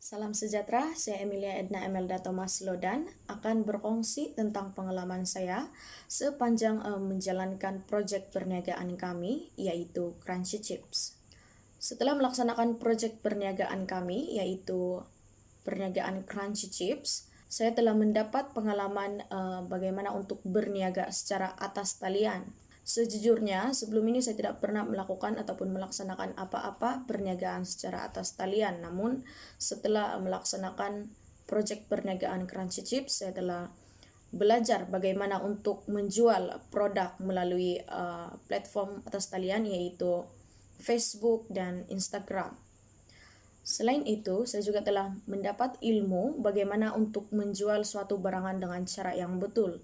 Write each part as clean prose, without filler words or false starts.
Salam sejahtera, saya Emilia Edna Emelda Thomas Lodan akan berkongsi tentang pengalaman saya sepanjang menjalankan proyek perniagaan kami, yaitu Crunchy Chips. Setelah melaksanakan proyek perniagaan kami, yaitu perniagaan Crunchy Chips, saya telah mendapat pengalaman bagaimana untuk berniaga secara atas talian. Sejujurnya, sebelum ini saya tidak pernah melakukan ataupun melaksanakan apa-apa perniagaan secara atas talian. Namun, setelah melaksanakan proyek perniagaan Crunchy Chips, saya telah belajar bagaimana untuk menjual produk melalui platform atas talian, yaitu Facebook dan Instagram. Selain itu, saya juga telah mendapat ilmu bagaimana untuk menjual suatu barangan dengan cara yang betul.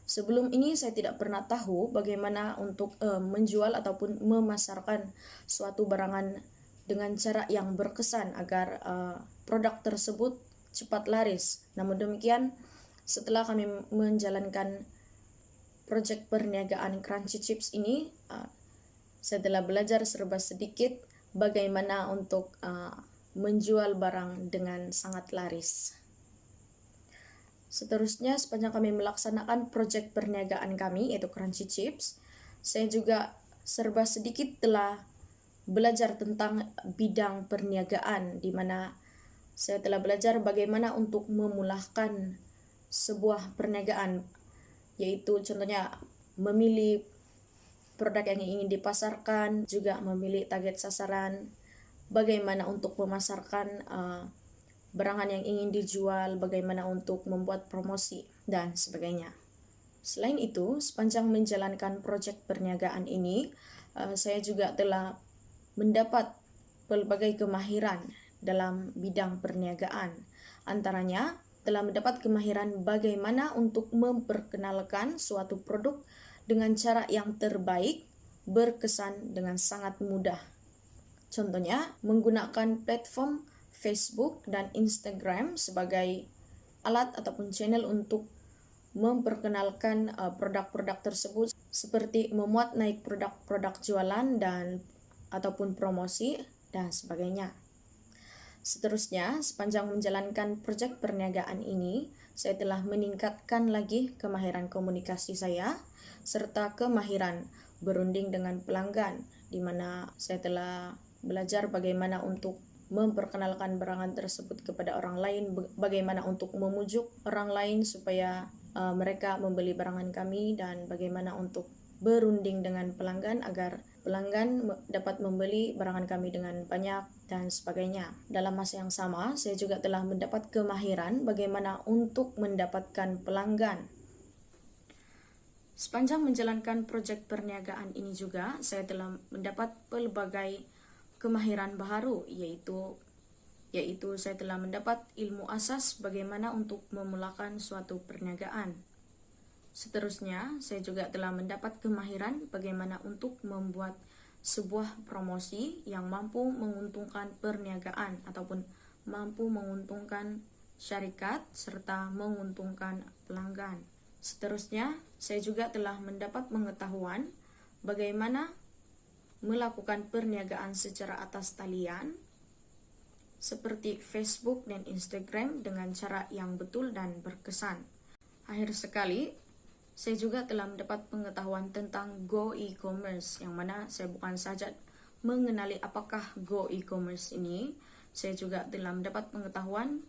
Sebelum ini saya tidak pernah tahu bagaimana untuk menjual ataupun memasarkan suatu barangan dengan cara yang berkesan agar produk tersebut cepat laris. Namun demikian, setelah kami menjalankan proyek perniagaan Crunchy Chips ini, saya telah belajar serba sedikit bagaimana untuk menjual barang dengan sangat laris. Seterusnya, sepanjang kami melaksanakan proyek perniagaan kami, yaitu Crunchy Chips, saya juga serba sedikit telah belajar tentang bidang perniagaan, di mana saya telah belajar bagaimana untuk memulahkan sebuah perniagaan, yaitu contohnya memilih produk yang ingin dipasarkan, juga memilih target sasaran, bagaimana untuk memasarkan barangan yang ingin dijual, bagaimana untuk membuat promosi, dan sebagainya. Selain itu, sepanjang menjalankan proyek perniagaan ini, saya juga telah mendapat berbagai kemahiran dalam bidang perniagaan. Antaranya, telah mendapat kemahiran bagaimana untuk memperkenalkan suatu produk dengan cara yang terbaik, berkesan dengan sangat mudah. Contohnya, menggunakan platform Facebook dan Instagram sebagai alat ataupun channel untuk memperkenalkan produk-produk tersebut, seperti memuat naik produk-produk jualan dan ataupun promosi dan sebagainya. Seterusnya, sepanjang menjalankan proyek perniagaan ini, saya telah meningkatkan lagi kemahiran komunikasi saya serta kemahiran berunding dengan pelanggan, di mana saya telah belajar bagaimana untuk memperkenalkan barangan tersebut kepada orang lain, bagaimana untuk memujuk orang lain supaya mereka membeli barangan kami, dan bagaimana untuk berunding dengan pelanggan agar pelanggan dapat membeli barangan kami dengan banyak dan sebagainya. Dalam masa yang sama, saya juga telah mendapat kemahiran bagaimana untuk mendapatkan pelanggan. Sepanjang menjalankan proyek perniagaan ini juga, saya telah mendapat pelbagai kemahiran baru, yaitu saya telah mendapat ilmu asas bagaimana untuk memulakan suatu perniagaan. Seterusnya, saya juga telah mendapat kemahiran bagaimana untuk membuat sebuah promosi yang mampu menguntungkan perniagaan ataupun mampu menguntungkan syarikat serta menguntungkan pelanggan. Seterusnya, saya juga telah mendapat pengetahuan bagaimana melakukan perniagaan secara atas talian seperti Facebook dan Instagram dengan cara yang betul dan berkesan. Akhir sekali, saya juga telah mendapat pengetahuan tentang Go E-commerce, yang mana saya bukan saja mengenali apakah Go E-commerce ini, saya juga telah mendapat pengetahuan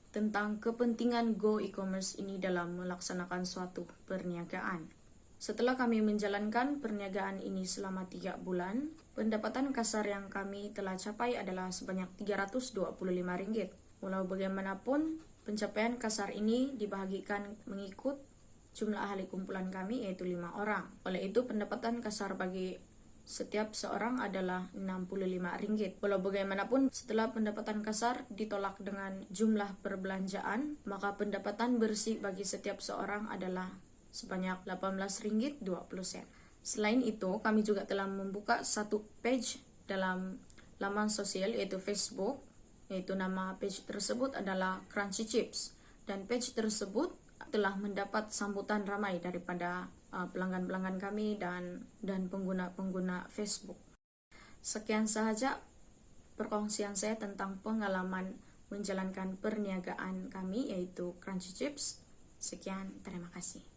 tentang kepentingan Go E-commerce ini dalam melaksanakan suatu perniagaan. Setelah kami menjalankan perniagaan ini selama 3 bulan, pendapatan kasar yang kami telah capai adalah sebanyak Rp325. Walau bagaimanapun, pencapaian kasar ini dibahagikan mengikut jumlah ahli kumpulan kami, yaitu 5 orang. Oleh itu, pendapatan kasar bagi setiap seorang adalah Rp65. Walau bagaimanapun, setelah pendapatan kasar ditolak dengan jumlah perbelanjaan, maka pendapatan bersih bagi setiap seorang adalah sebanyak Rp18.20. Selain itu, kami juga telah membuka satu page dalam laman sosial, yaitu Facebook, yaitu nama page tersebut adalah Crunchy Chips, dan page tersebut telah mendapat sambutan ramai daripada pelanggan-pelanggan kami dan pengguna-pengguna Facebook. Sekian sahaja perkongsian saya tentang pengalaman menjalankan perniagaan kami yaitu Crunchy Chips. Sekian, terima kasih.